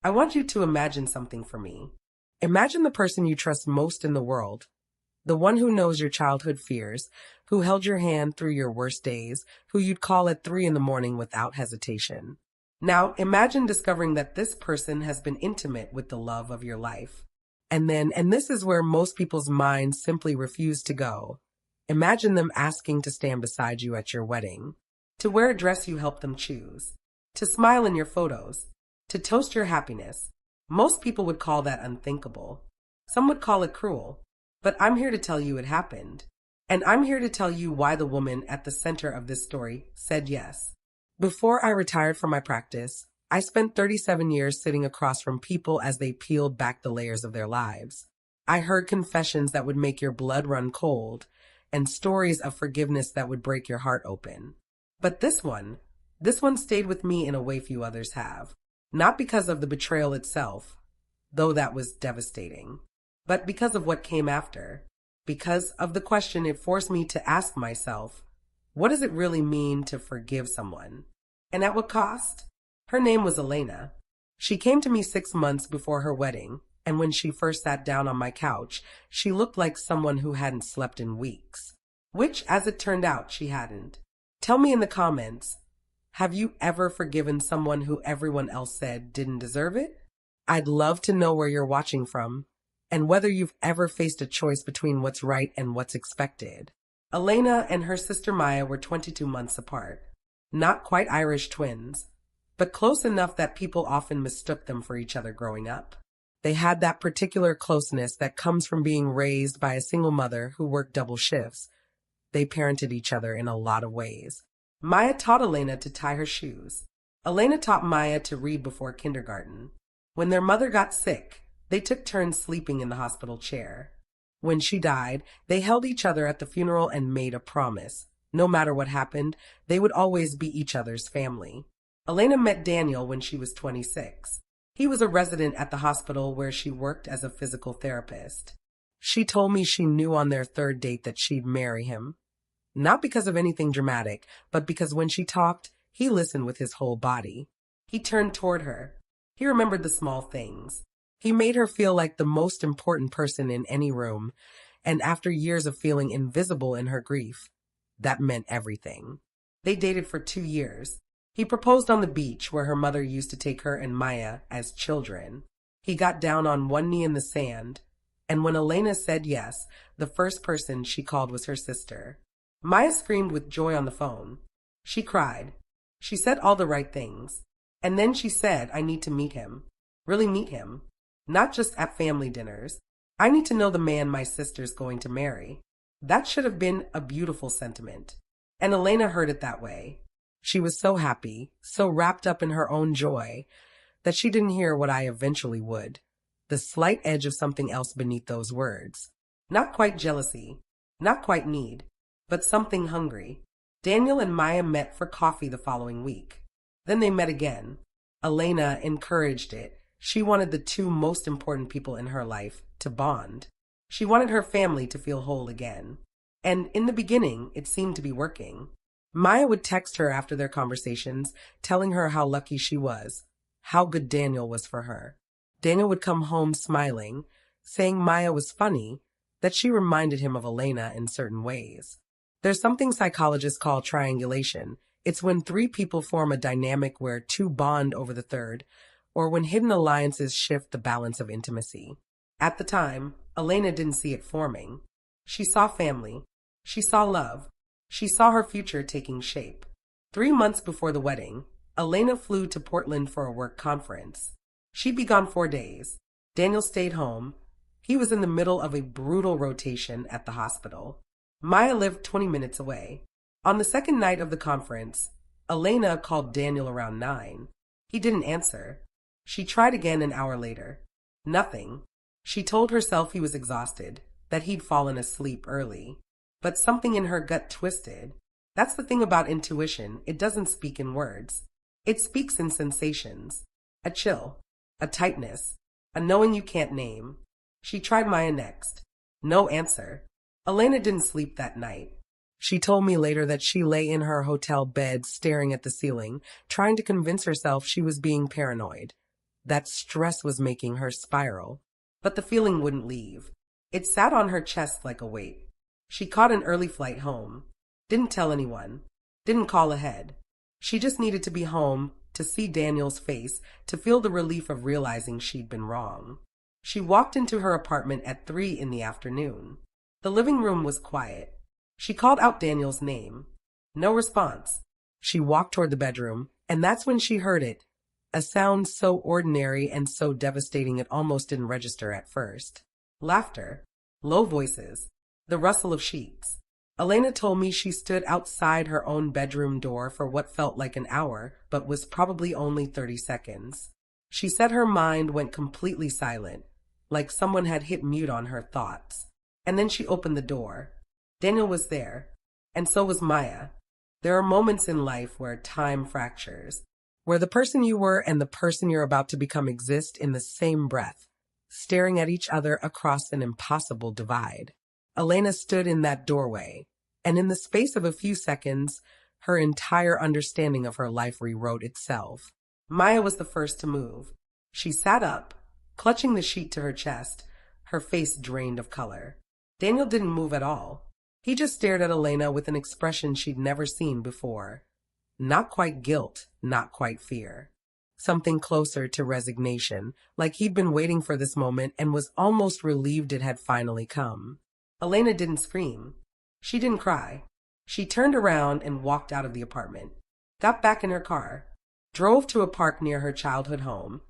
I want you to imagine something for me. Imagine the person you trust most in the world, the one who knows your childhood fears, who held your hand through your worst days, who you'd call at 3 in the morning without hesitation. Now, imagine discovering that this person has been intimate with the love of your life. And this is where most people's minds simply refuse to go. Imagine them asking to stand beside you at your wedding, to wear a dress you helped them choose, to smile in your photos, to toast your happiness. Most people would call that unthinkable. Some would call it cruel. But I'm here to tell you it happened. And I'm here to tell you why the woman at the center of this story said yes. Before I retired from my practice, I spent 37 years sitting across from people as they peeled back the layers of their lives. I heard confessions that would make your blood run cold, and stories of forgiveness that would break your heart open. But this one stayed with me in a way few others have. Not because of the betrayal itself, though that was devastating, but because of what came after. Because of the question it forced me to ask myself, what does it really mean to forgive someone? And at what cost? Her name was Elena. She came to me 6 months before her wedding, and when she first sat down on my couch, she looked like someone who hadn't slept in weeks. Which, as it turned out, she hadn't. Tell me in the comments, have you ever forgiven someone who everyone else said didn't deserve it? I'd love to know where you're watching from, and whether you've ever faced a choice between what's right and what's expected. Elena and her sister Maya were 22 months apart. Not quite Irish twins, but close enough that people often mistook them for each other growing up. They had that particular closeness that comes from being raised by a single mother who worked double shifts. They parented each other in a lot of ways. Maya taught Elena to tie her shoes. Elena taught Maya to read before kindergarten. When their mother got sick, they took turns sleeping in the hospital chair. When she died, they held each other at the funeral and made a promise. No matter what happened, they would always be each other's family. Elena met Daniel when she was 26. He was a resident at the hospital where she worked as a physical therapist. She told me she knew on their third date that she'd marry him. Not because of anything dramatic, but because when she talked, he listened with his whole body. He turned toward her. He remembered the small things. He made her feel like the most important person in any room, and after years of feeling invisible in her grief, that meant everything. They dated for 2 years. He proposed on the beach where her mother used to take her and Maya as children. He got down on one knee in the sand, and when Elena said yes, the first person she called was her sister. Maya screamed with joy on the phone. She cried. She said all the right things. And then she said, I need to meet him. Really meet him. Not just at family dinners. I need to know the man my sister's going to marry. That should have been a beautiful sentiment. And Elena heard it that way. She was so happy, so wrapped up in her own joy, that she didn't hear what I eventually would. The slight edge of something else beneath those words. Not quite jealousy. Not quite need. But something hungry. Daniel and Maya met for coffee the following week. Then they met again. Elena encouraged it. She wanted the two most important people in her life to bond. She wanted her family to feel whole again. And in the beginning, it seemed to be working. Maya would text her after their conversations, telling her how lucky she was, how good Daniel was for her. Daniel would come home smiling, saying Maya was funny, that she reminded him of Elena in certain ways. There's something psychologists call triangulation. It's when 3 people form a dynamic where 2 bond over the third, or when hidden alliances shift the balance of intimacy. At the time, Elena didn't see it forming. She saw family. She saw love. She saw her future taking shape. 3 months before the wedding, Elena flew to Portland for a work conference. She'd be gone 4 days. Daniel stayed home. He was in the middle of a brutal rotation at the hospital. Maya lived 20 minutes away. On the second night of the conference, Elena called Daniel around 9. He didn't answer. She tried again an hour later. Nothing. She told herself he was exhausted, that he'd fallen asleep early. But something in her gut twisted. That's the thing about intuition. It doesn't speak in words. It speaks in sensations. A chill. A tightness. A knowing you can't name. She tried Maya next. No answer. Elena didn't sleep that night. She told me later that she lay in her hotel bed staring at the ceiling, trying to convince herself she was being paranoid. That stress was making her spiral. But the feeling wouldn't leave. It sat on her chest like a weight. She caught an early flight home. Didn't tell anyone. Didn't call ahead. She just needed to be home, to see Daniel's face, to feel the relief of realizing she'd been wrong. She walked into her apartment at 3 in the afternoon. The living room was quiet. She called out Daniel's name. No response. She walked toward the bedroom, and that's when she heard it. A sound so ordinary and so devastating it almost didn't register at first. Laughter. Low voices. The rustle of sheets. Elena told me she stood outside her own bedroom door for what felt like an hour, but was probably only 30 seconds. She said her mind went completely silent, like someone had hit mute on her thoughts. And then she opened the door. Daniel was there, and so was Maya. There are moments in life where time fractures, where the person you were and the person you're about to become exist in the same breath, staring at each other across an impossible divide. Elena stood in that doorway, and in the space of a few seconds, her entire understanding of her life rewrote itself. Maya was the first to move. She sat up, clutching the sheet to her chest, her face drained of color. Daniel didn't move at all. He just stared at Elena with an expression she'd never seen before. Not quite guilt, not quite fear. Something closer to resignation, like he'd been waiting for this moment and was almost relieved it had finally come. Elena didn't scream. She didn't cry. She turned around and walked out of the apartment, got back in her car, drove to a park near her childhood home,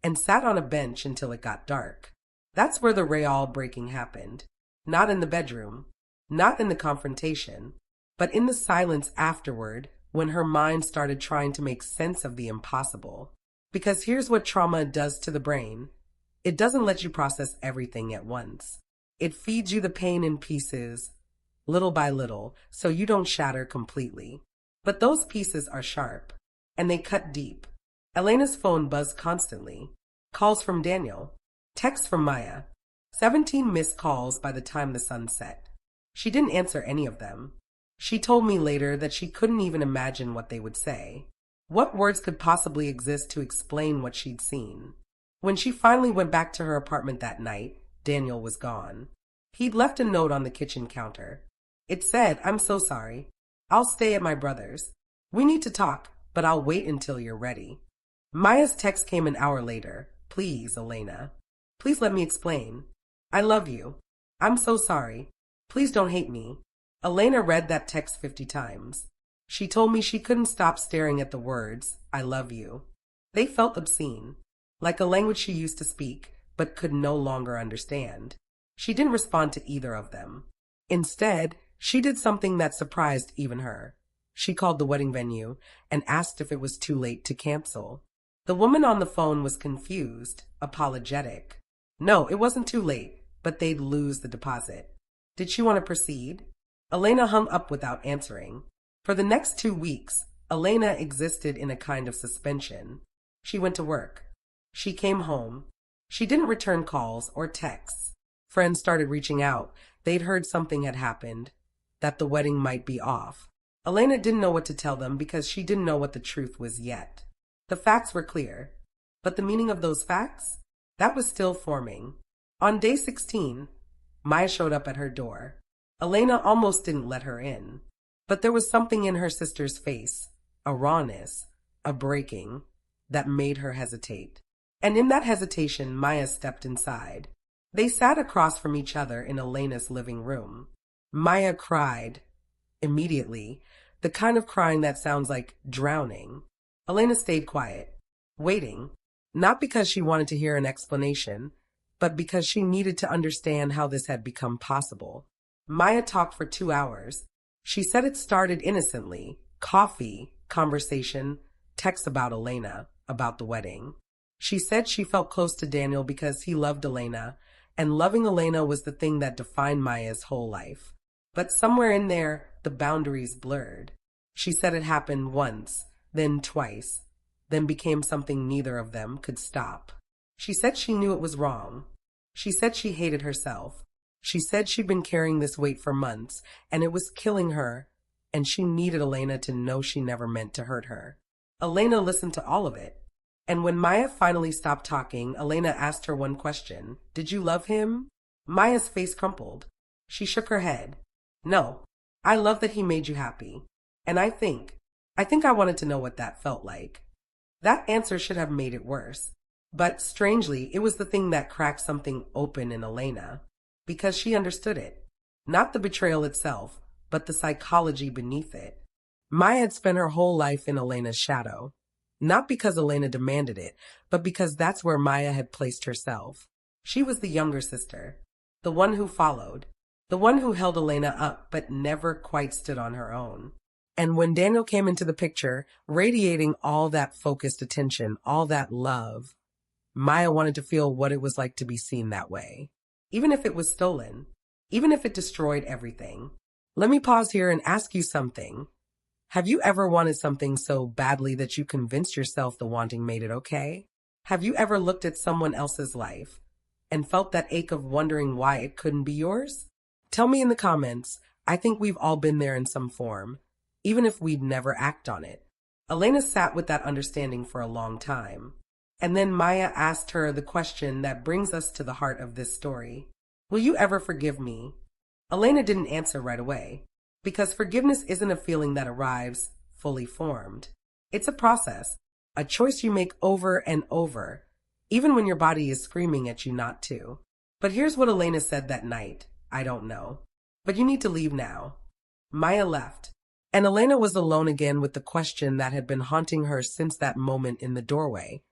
and sat on a bench until it got dark. That's where the real breaking happened. Not in the bedroom, not in the confrontation, but in the silence afterward, when her mind started trying to make sense of the impossible. Because here's what trauma does to the brain. It doesn't let you process everything at once. It feeds you the pain in pieces, little by little, so you don't shatter completely. But those pieces are sharp, and they cut deep. Elena's phone buzzed constantly. Calls from Daniel. Texts from Maya. 17 missed calls by the time the sun set. She didn't answer any of them. She told me later that she couldn't even imagine what they would say. What words could possibly exist to explain what she'd seen? When she finally went back to her apartment that night, Daniel was gone. He'd left a note on the kitchen counter. It said, "I'm so sorry. I'll stay at my brother's. We need to talk, but I'll wait until you're ready." Maya's text came an hour later. "Please, Elena. Please let me explain. I love you. I'm so sorry. Please don't hate me." Elena read that text 50 times. She told me she couldn't stop staring at the words, "I love you." They felt obscene, like a language she used to speak, but could no longer understand. She didn't respond to either of them. Instead, she did something that surprised even her. She called the wedding venue and asked if it was too late to cancel. The woman on the phone was confused, apologetic. No, it wasn't too late, but they'd lose the deposit. Did she want to proceed? Elena hung up without answering. For the next 2 weeks, Elena existed in a kind of suspension. She went to work. She came home. She didn't return calls or texts. Friends started reaching out. They'd heard something had happened, that the wedding might be off. Elena didn't know what to tell them because she didn't know what the truth was yet. The facts were clear, but the meaning of those facts? That was still forming. On day 16, Maya showed up at her door. Elena almost didn't let her in. But there was something in her sister's face, a rawness, a breaking, that made her hesitate. And in that hesitation, Maya stepped inside. They sat across from each other in Elena's living room. Maya cried. Immediately, the kind of crying that sounds like drowning. Elena stayed quiet, waiting, not because she wanted to hear an explanation, but because she needed to understand how this had become possible. Maya talked for 2 hours. She said it started innocently, coffee, conversation, texts about Elena, about the wedding. She said she felt close to Daniel because he loved Elena, and loving Elena was the thing that defined Maya's whole life. But somewhere in there, the boundaries blurred. She said it happened once, then twice, then became something neither of them could stop. She said she knew it was wrong. She said she hated herself. She said she'd been carrying this weight for months, and it was killing her, and she needed Elena to know she never meant to hurt her. Elena listened to all of it. And when Maya finally stopped talking, Elena asked her one question. Did you love him? Maya's face crumpled. She shook her head. No, I love that he made you happy. And I think I wanted to know what that felt like. That answer should have made it worse. But strangely, it was the thing that cracked something open in Elena. Because she understood it. Not the betrayal itself, but the psychology beneath it. Maya had spent her whole life in Elena's shadow. Not because Elena demanded it, but because that's where Maya had placed herself. She was the younger sister, the one who followed, the one who held Elena up but never quite stood on her own. And when Daniel came into the picture, radiating all that focused attention, all that love, Maya wanted to feel what it was like to be seen that way. Even if it was stolen, even if it destroyed everything. Let me pause here and ask you something. Have you ever wanted something so badly that you convinced yourself the wanting made it okay? Have you ever looked at someone else's life and felt that ache of wondering why it couldn't be yours? Tell me in the comments. I think we've all been there in some form, even if we'd never act on it. Elena sat with that understanding for a long time. And then Maya asked her the question that brings us to the heart of this story. Will you ever forgive me? Elena didn't answer right away, because forgiveness isn't a feeling that arrives fully formed. It's a process, a choice you make over and over, even when your body is screaming at you not to. But here's what Elena said that night. I don't know. But you need to leave now. Maya left, and Elena was alone again with the question that had been haunting her since that moment in the doorway.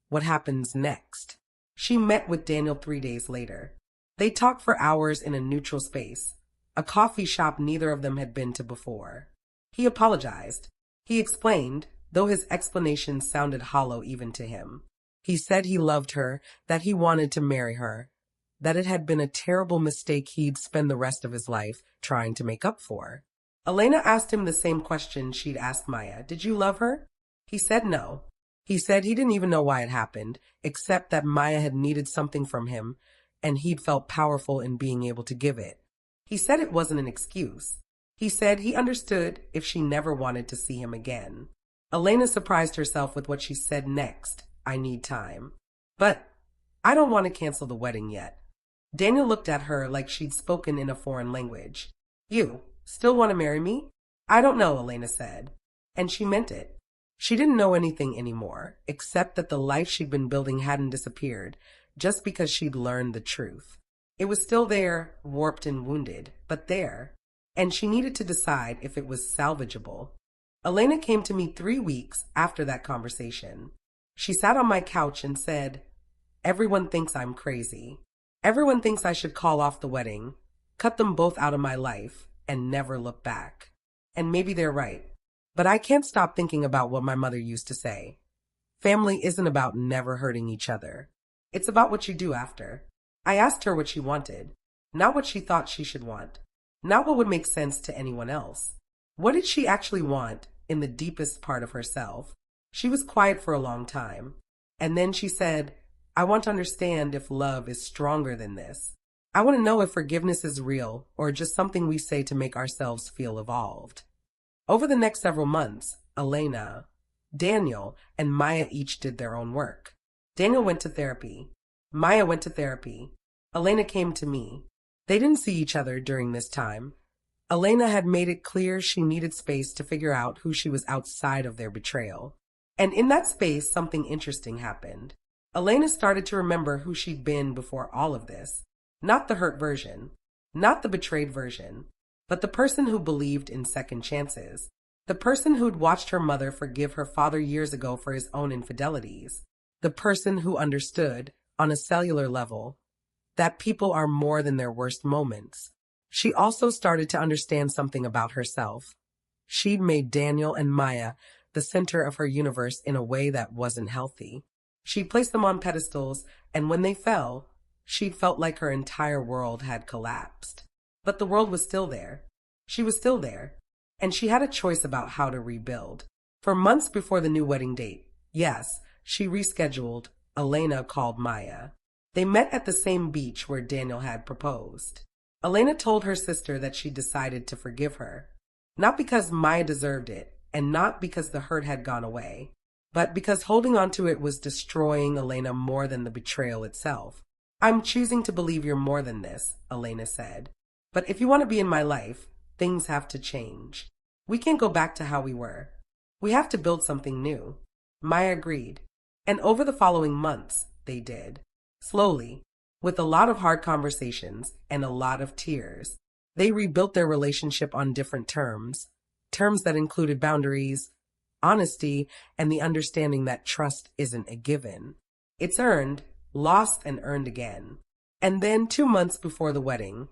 What happens next? She met with Daniel 3 days later. They talked for hours in a neutral space, a coffee shop neither of them had been to before. He apologized. He explained, though his explanation sounded hollow even to him. He said he loved her, that he wanted to marry her, that it had been a terrible mistake he'd spend the rest of his life trying to make up for. Elena asked him the same question she'd asked Maya. Did you love her? He said no. He said he didn't even know why it happened, except that Maya had needed something from him, and he'd felt powerful in being able to give it. He said it wasn't an excuse. He said he understood if she never wanted to see him again. Elena surprised herself with what she said next. I need time. But I don't want to cancel the wedding yet. Daniel looked at her like she'd spoken in a foreign language. You still want to marry me? I don't know, Elena said. And she meant it. She didn't know anything anymore, except that the life she'd been building hadn't disappeared, just because she'd learned the truth. It was still there, warped and wounded, but there. And she needed to decide if it was salvageable. Elena came to me 3 weeks after that conversation. She sat on my couch and said, everyone thinks I'm crazy. Everyone thinks I should call off the wedding, cut them both out of my life, and never look back. And maybe they're right. But I can't stop thinking about what my mother used to say. Family isn't about never hurting each other. It's about what you do after. I asked her what she wanted, not what she thought she should want, not what would make sense to anyone else. What did she actually want in the deepest part of herself? She was quiet for a long time, and then she said, I want to understand if love is stronger than this. I want to know if forgiveness is real or just something we say to make ourselves feel evolved. Over the next several months, Elena, Daniel, and Maya each did their own work. Daniel went to therapy. Maya went to therapy. Elena came to me. They didn't see each other during this time. Elena had made it clear she needed space to figure out who she was outside of their betrayal. And in that space, something interesting happened. Elena started to remember who she'd been before all of this. Not the hurt version, not the betrayed version, but the person who believed in second chances. The person who'd watched her mother forgive her father years ago for his own infidelities. The person who understood, on a cellular level, that people are more than their worst moments. She also started to understand something about herself. She'd made Daniel and Maya the center of her universe in a way that wasn't healthy. She'd placed them on pedestals, and when they fell, she'd felt like her entire world had collapsed. But the world was still there. She was still there. And she had a choice about how to rebuild. For months before the new wedding date, yes, she rescheduled, Elena called Maya. They met at the same beach where Daniel had proposed. Elena told her sister that she decided to forgive her. Not because Maya deserved it, and not because the hurt had gone away, but because holding on to it was destroying Elena more than the betrayal itself. I'm choosing to believe you're more than this, Elena said. But if you want to be in my life, things have to change. We can't go back to how we were. We have to build something new. Maya agreed. And over the following months, they did. Slowly, with a lot of hard conversations and a lot of tears, they rebuilt their relationship on different terms. Terms that included boundaries, honesty, and the understanding that trust isn't a given. It's earned, lost, and earned again. And then 2 months before the wedding,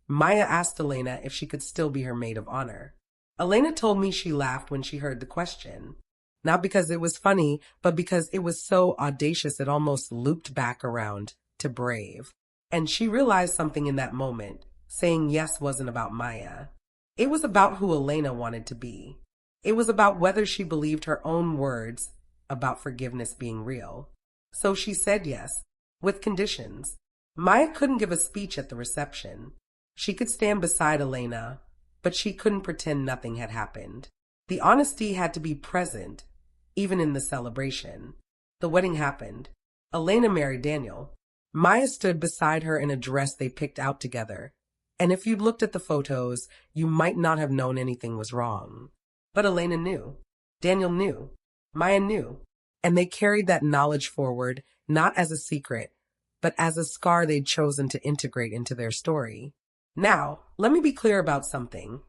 Maya asked Elena if she could still be her maid of honor. Elena told me she laughed when she heard the question. Not because it was funny, but because it was so audacious it almost looped back around to brave. And she realized something in that moment. Saying yes wasn't about Maya. It was about who Elena wanted to be. It was about whether she believed her own words about forgiveness being real. So she said yes, with conditions. Maya couldn't give a speech at the reception. She could stand beside Elena, but she couldn't pretend nothing had happened. The honesty had to be present, even in the celebration. The wedding happened. Elena married Daniel. Maya stood beside her in a dress they picked out together. And if you'd looked at the photos, you might not have known anything was wrong. But Elena knew. Daniel knew. Maya knew. And they carried that knowledge forward, not as a secret, but as a scar they'd chosen to integrate into their story. Now, let me be clear about something.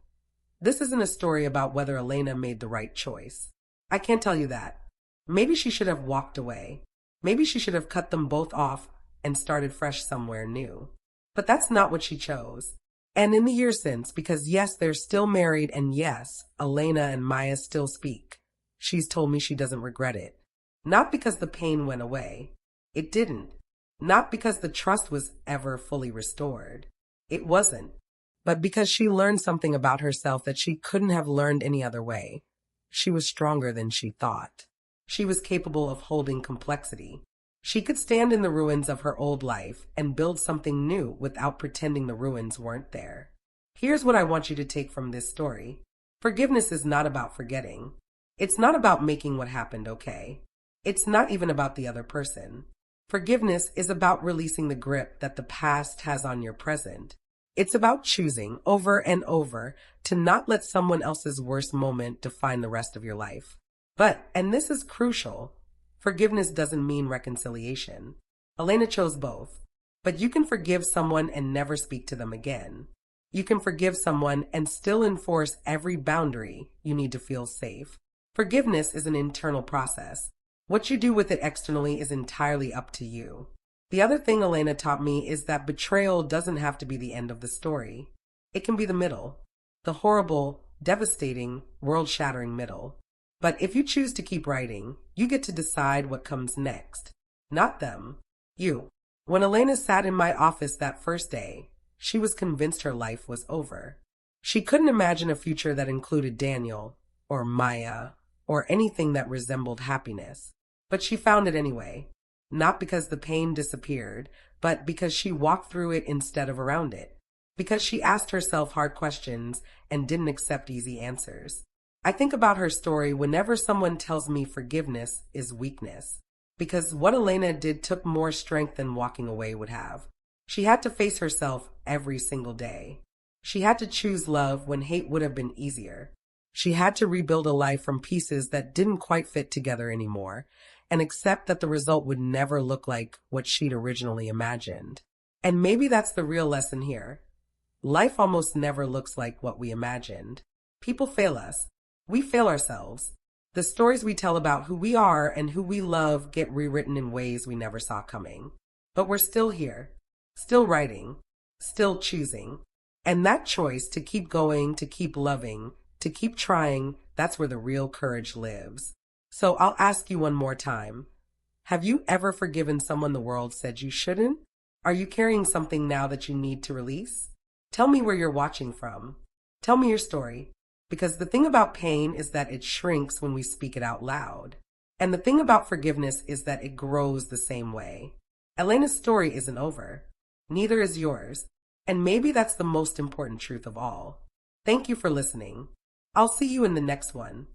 This isn't a story about whether Elena made the right choice. I can't tell you that. Maybe she should have walked away. Maybe she should have cut them both off and started fresh somewhere new. But that's not what she chose. And in the years since, because yes, they're still married, and yes, Elena and Maya still speak, she's told me she doesn't regret it. Not because the pain went away. It didn't. Not because the trust was ever fully restored. It wasn't. But because she learned something about herself that she couldn't have learned any other way. She was stronger than she thought. She was capable of holding complexity. She could stand in the ruins of her old life and build something new without pretending the ruins weren't there. Here's what I want you to take from this story. Forgiveness is not about forgetting. It's not about making what happened okay. It's not even about the other person. Forgiveness is about releasing the grip that the past has on your present. It's about choosing over and over to not let someone else's worst moment define the rest of your life. But, and this is crucial, forgiveness doesn't mean reconciliation. Elena chose both. But you can forgive someone and never speak to them again. You can forgive someone and still enforce every boundary you need to feel safe. Forgiveness is an internal process. What you do with it externally is entirely up to you. The other thing Elena taught me is that betrayal doesn't have to be the end of the story. It can be the middle. The horrible, devastating, world-shattering middle. But if you choose to keep writing, you get to decide what comes next. Not them. You. When Elena sat in my office that first day, she was convinced her life was over. She couldn't imagine a future that included Daniel, or Maya, or anything that resembled happiness. But she found it anyway. Not because the pain disappeared, but because she walked through it instead of around it. Because she asked herself hard questions and didn't accept easy answers. I think about her story whenever someone tells me forgiveness is weakness. Because what Elena did took more strength than walking away would have. She had to face herself every single day. She had to choose love when hate would have been easier. She had to rebuild a life from pieces that didn't quite fit together anymore, and accept that the result would never look like what she'd originally imagined. And maybe that's the real lesson here. Life almost never looks like what we imagined. People fail us. We fail ourselves. The stories we tell about who we are and who we love get rewritten in ways we never saw coming. But we're still here, still writing, still choosing. And that choice to keep going, to keep loving, to keep trying, that's where the real courage lives. So I'll ask you one more time. Have you ever forgiven someone the world said you shouldn't? Are you carrying something now that you need to release? Tell me where you're watching from. Tell me your story. Because the thing about pain is that it shrinks when we speak it out loud. And the thing about forgiveness is that it grows the same way. Elena's story isn't over. Neither is yours. And maybe that's the most important truth of all. Thank you for listening. I'll see you in the next one.